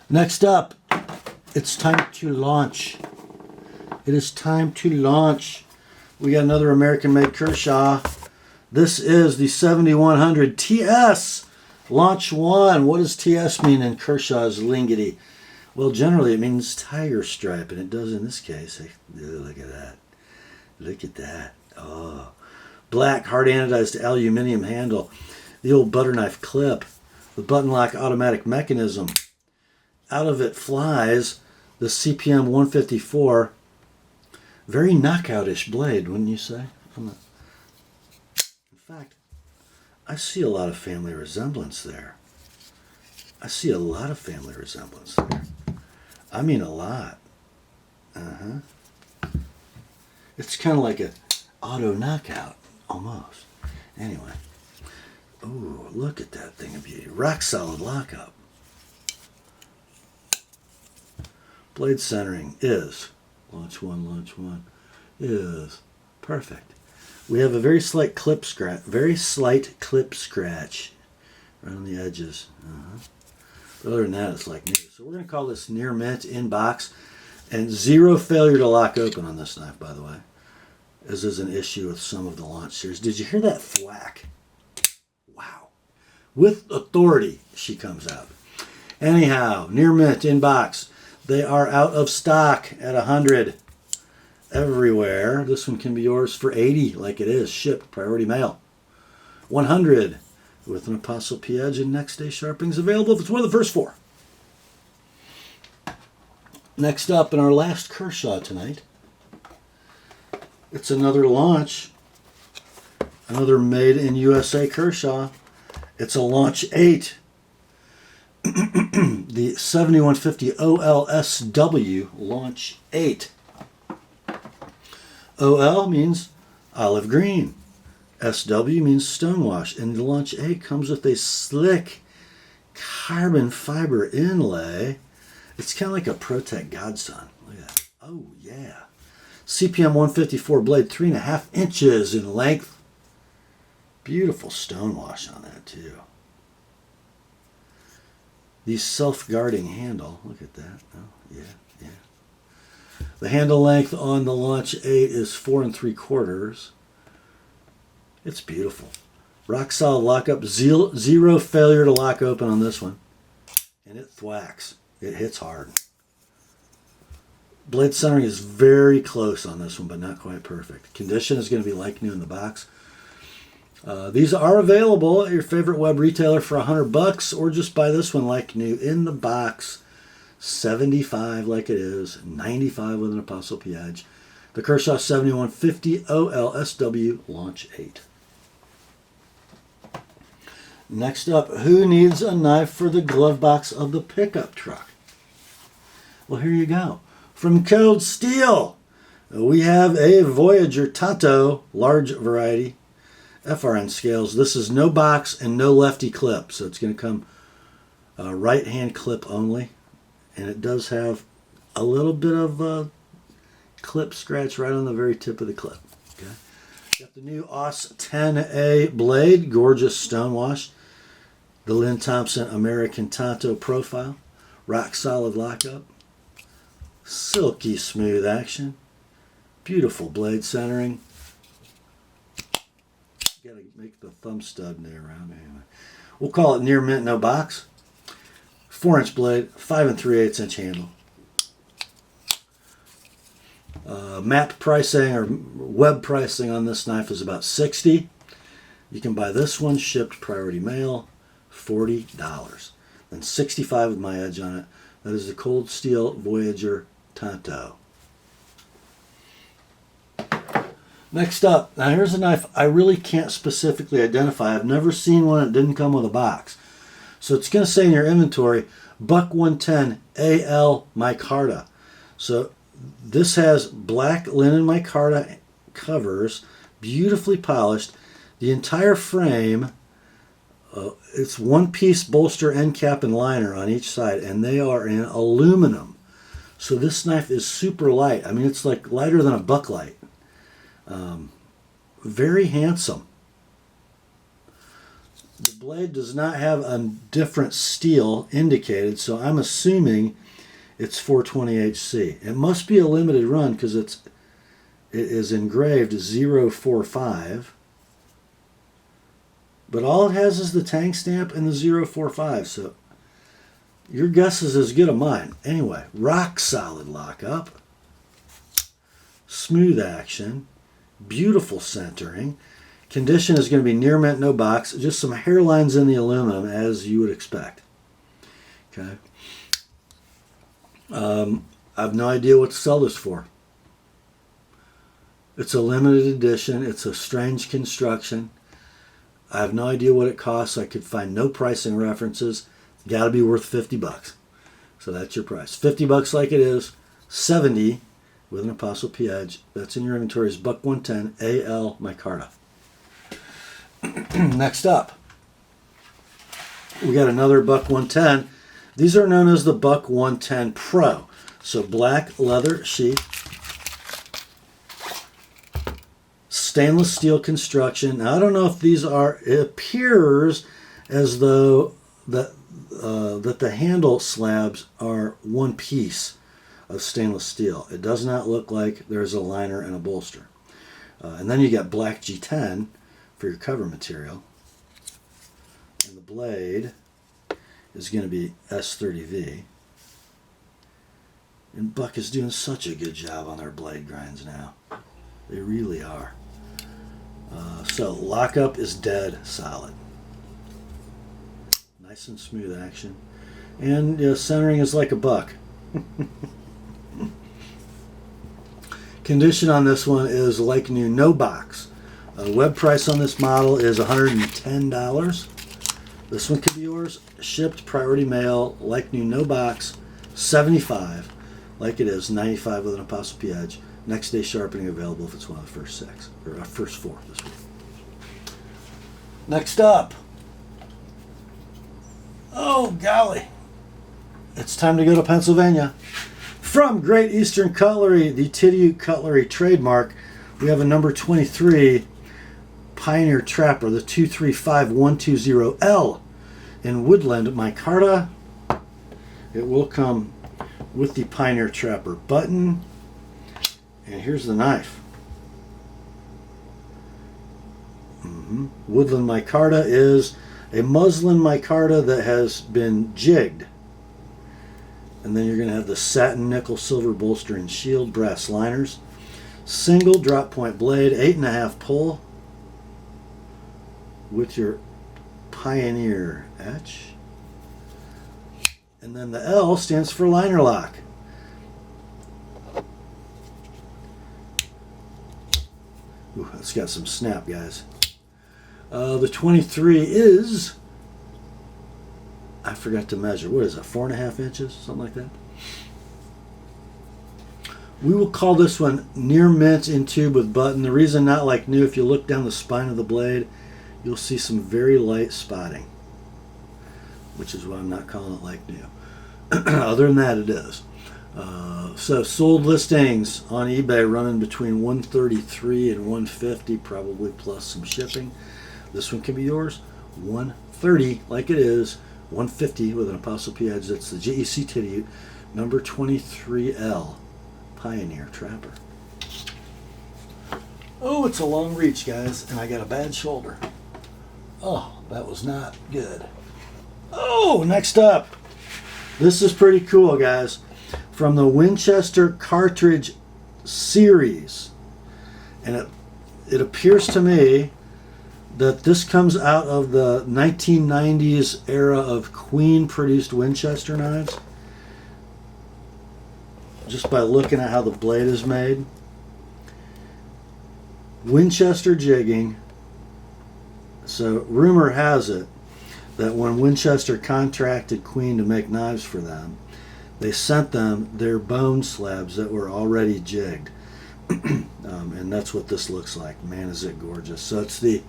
Speaker 1: Next up, it's time to launch. It is time to launch. We got another American-made Kershaw. This is the 7100 TS Launch 1. What does TS mean in Kershaw's linguity? Well, generally it means tiger stripe, and it does in this case. Look at that. Look at that. Oh. Black, hard anodized aluminum handle. The old butter knife clip. The button lock automatic mechanism. Out of it flies the CPM 154. Very knockout-ish blade, wouldn't you say? In fact, I see a lot of family resemblance there. I see a lot of family resemblance there. I mean a lot. It's kind of like a auto knockout, almost. Anyway. Ooh, look at that thing of beauty. Rock solid lockup. Blade centering is launch one is perfect. We have a very slight clip scratch around the edges. But other than that, it's like new. So we're going to call this near mint in box, and zero failure to lock open on this knife, by the way, as is an issue with some of the launch series. Did you hear that thwack? Wow. With authority, she comes out. Anyhow, near mint in box. They are out of stock at 100 everywhere. This one can be yours for 80, like it is, shipped, priority mail. 100 with an Apostle P edge, and next day sharpening's available if it's one of the first four. Next up in our last Kershaw tonight, it's another launch, another made in USA Kershaw. It's a Launch 8. The 7150 OLSW Launch 8. OL means olive green. SW means stonewash. And the Launch 8 comes with a slick carbon fiber inlay It's kind of like a Protect Godson. Look at that. Oh, yeah. CPM 154 blade, 3.5 inches in length. Beautiful stonewash on that, too. The self-guarding handle. Look at that. Oh, yeah, yeah. The handle length on the Launch 8 is 4 3/4. It's beautiful. Rock solid lockup. Zero failure to lock open on this one. And it thwacks. It hits hard. Blade centering is very close on this one, but not quite perfect. Condition is going to be like new in the box. These are available at your favorite web retailer for $100, or just buy this one like new in the box. $75 like it is, $95 with an Apostle P edge. The Kershaw 7150 OLSW Launch 8. Next up, who needs a knife for the glove box of the pickup truck? Well, here you go. From Cold Steel, we have a Voyager Tanto, large variety, FRN scales. This is no box and no lefty clip, so it's going to come right-hand clip only. And it does have a little bit of a clip scratch right on the very tip of the clip. Okay. Got the new AUS 10A blade, gorgeous stonewash. The Lynn Thompson American Tanto profile, rock solid lockup, silky smooth action, beautiful blade centering. Got to make the thumb stud there around anyway. We'll call it near mint, no box. 4-inch blade, 5 3/8-inch handle. Map pricing or web pricing on this knife is about $60. You can buy this one shipped priority mail, $40. Then $65 with my edge on it. That is the Cold Steel Voyager Tanto. Next up, now here's a knife I really can't specifically identify. I've never seen one that didn't come with a box. So it's going to say in your inventory, Buck 110 AL micarta. So this has black linen micarta covers, beautifully polished. The entire frame, it's one-piece bolster, end cap, and liner on each side, and they are in aluminum. So this knife is super light. I mean, it's like lighter than a Bucklight. Very handsome. The blade does not have a different steel indicated, so I'm assuming it's 420HC. It must be a limited run because it is engraved 045. But all it has is the Tang stamp and the 045, so your guess is as good as mine. Anyway, rock solid lockup, smooth action, beautiful centering. Condition is going to be near mint, no box, just some hairlines in the aluminum as you would expect. Okay. I have no idea what to sell this for. It's a limited edition. It's a strange construction. I have no idea what it costs. I could find no pricing references. Got to be worth $50. So that's your price. $50 like it is. $70 with an Apostle P edge. That's in your inventory is Buck 110 AL micarta. Next up, we got another Buck 110. These are known as the Buck 110 Pro. So black leather sheath, stainless steel construction. Now, I don't know if these are, it appears as though that the handle slabs are one piece of stainless steel. It does not look like there's a liner and a bolster. And then you got black G10 for your cover material. And the blade is going to be S30V. And Buck is doing such a good job on their blade grinds now. They really are. So lockup is dead solid. Nice and smooth action. And centering is like a Buck. Condition on this one is like new, no box. Web price on this model is $110. This one could be yours. Shipped priority mail, like new, no box, $75. Like it is, $95 with an Apostle P edge. Next day sharpening available if it's one of the first 6 or first 4 this week. Next up. Oh golly. it's time to go to Pennsylvania. From Great Eastern Cutlery, the Titty Cutlery trademark, we have a number 23 Pioneer Trapper, the 235120L in Woodland micarta. It will come with the Pioneer Trapper button. And here's the knife. Woodland micarta is a muslin micarta that has been jigged. And then you're going to have the satin nickel silver bolster and shield brass liners. Single drop point blade, 8.5 pull with your Pioneer etch. And then the L stands for liner lock. Ooh, it's got some snap, guys. The 23 is, I forgot to measure. What is it, 4.5 inches? Something like that. We will call this one near mint in tube with button. The reason not like new, if you look down the spine of the blade, you'll see some very light spotting, which is why I'm not calling it like new. Other than that, it is. So sold listings on eBay running between $133 and $150, probably plus some shipping. This one can be yours. $130 like it is. $150 with an Apostle P edge. That's the JEC Titty, number 23L Pioneer Trapper. Oh, it's a long reach, guys, and I got a bad shoulder. Oh, that was not good. Oh, next up. This is pretty cool, guys. From the Winchester Cartridge Series. And it appears to me that this comes out of the 1990s era of Queen-produced Winchester knives. Just by looking at how the blade is made. Winchester jigging. So rumor has it that when Winchester contracted Queen to make knives for them, they sent them their bone slabs that were already jigged. And that's what this looks like. Man, is it gorgeous. So it's the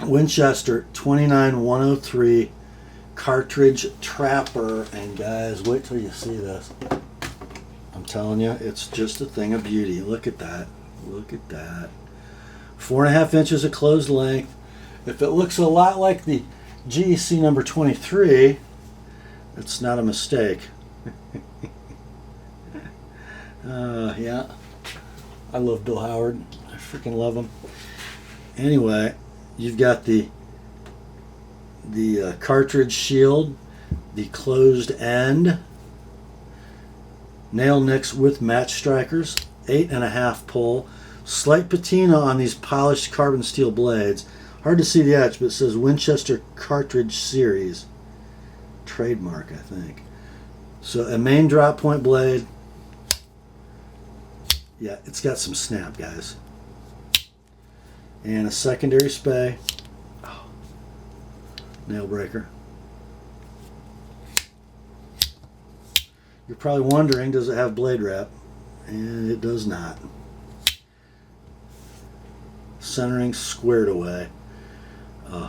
Speaker 1: Winchester 29103 Cartridge Trapper. And guys, wait till you see this. I'm telling you, it's just a thing of beauty. Look at that. Look at that. 4.5 inches of closed length. If it looks a lot like the GEC number 23, it's not a mistake. Yeah. I love Bill Howard. I freaking love him. Anyway, you've got the cartridge shield, the closed end, nail nicks with match strikers, 8.5 pull, slight patina on these polished carbon steel blades. Hard to see the etch, but it says Winchester Cartridge Series. Trademark, I think. So a main drop point blade. Yeah, it's got some snap, guys. And a secondary spay. Oh. Nail breaker. You're probably wondering, does it have blade wrap? And it does not. Centering squared away.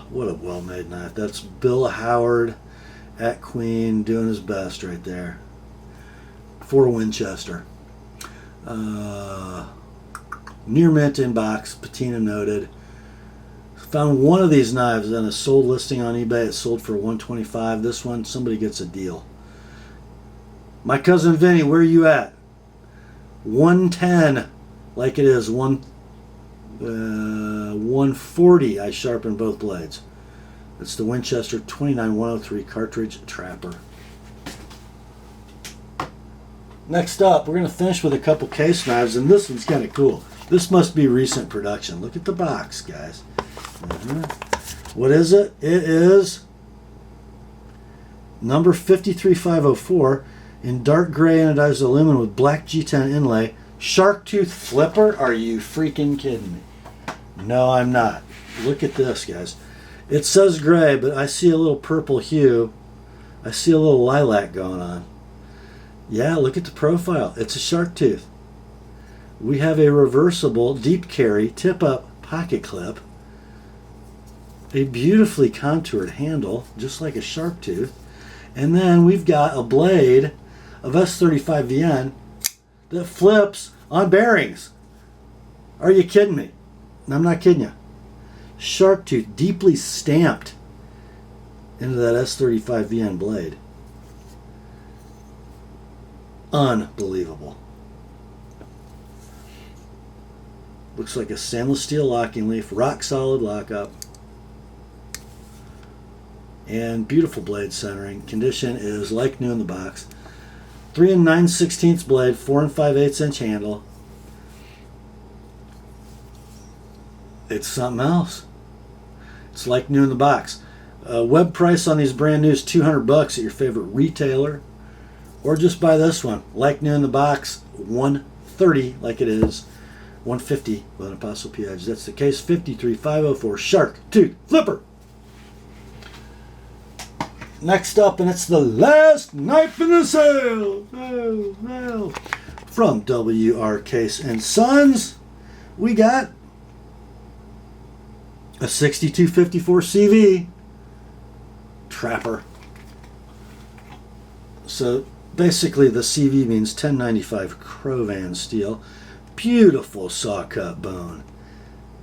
Speaker 1: What a well-made knife. That's Bill Howard at Queen doing his best right there for Winchester. Near mint in box, patina noted. Found one of these knives on a sold listing on eBay. It sold for $125. This one, somebody gets a deal. My cousin Vinny, where are you at? 110, like it is. 140. I sharpened both blades. It's the Winchester 29103 Cartridge Trapper. Next up, we're going to finish with a couple case knives, and this one's kind of cool. This must be recent production. Look at the box, guys. What is it? It is number 53504 in dark gray anodized aluminum with black G10 inlay. Shark tooth flipper? Are you freaking kidding me? No, I'm not. Look at this, guys. It says gray, but I see a little purple hue. I see a little lilac going on. Yeah, look at the profile. It's a shark tooth. We have a reversible deep carry tip-up pocket clip. A beautifully contoured handle, just like a shark tooth. And then we've got a blade of S35VN that flips on bearings. Are you kidding me? I'm not kidding you. Shark tooth deeply stamped into that S35VN blade. Unbelievable. Looks like a stainless steel locking leaf, rock solid lockup, and beautiful blade centering. Condition is like new in the box. 3 9/16 blade, 4 5/8 inch handle. It's something else. It's like new in the box. Web price on these brand new is $200 at your favorite retailer, or just buy this one, like new in the box, $130 like it is, $150 with an Apostle P edge. That's the case 53504 Shark Tooth Flipper. Next up, and it's the last knife in the sale. From WR Case and Sons, we got a 6254 CV Trapper. So basically the CV means 1095 Crovan steel. Beautiful saw cut bone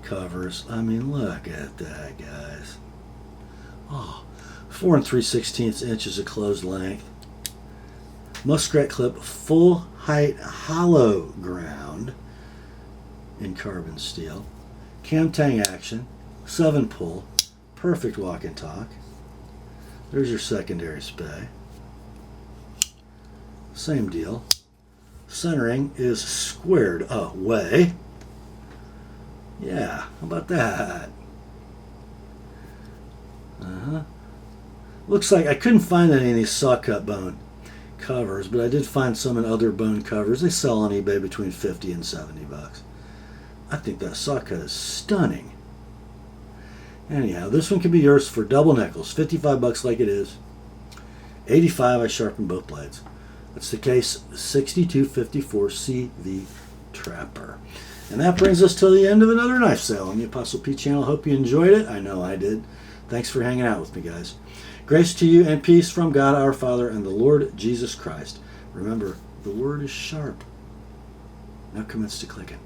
Speaker 1: covers. I mean, look at that, guys. Oh, 4 3/16 inches of closed length. Muskrat clip, full height hollow ground in carbon steel. Cam tang action, 7 pull, perfect walk and talk. There's your secondary spay. Same deal. Centering is squared away. Yeah, how about that? Looks like I couldn't find any of these saw cut bone covers, but I did find some in other bone covers. They sell on eBay between $50 and $70. I think that saw cut is stunning. Anyhow, this one can be yours for double nickels, $55 like it is. $85 I sharpened both blades. That's the case 6254 CV Trapper. And that brings us to the end of another knife sale on the Apostle P channel. Hope you enjoyed it. I know I did. Thanks for hanging out with me, guys. Grace to you and peace from God our Father and the Lord Jesus Christ. Remember, the word is sharp. Now commence to clicking.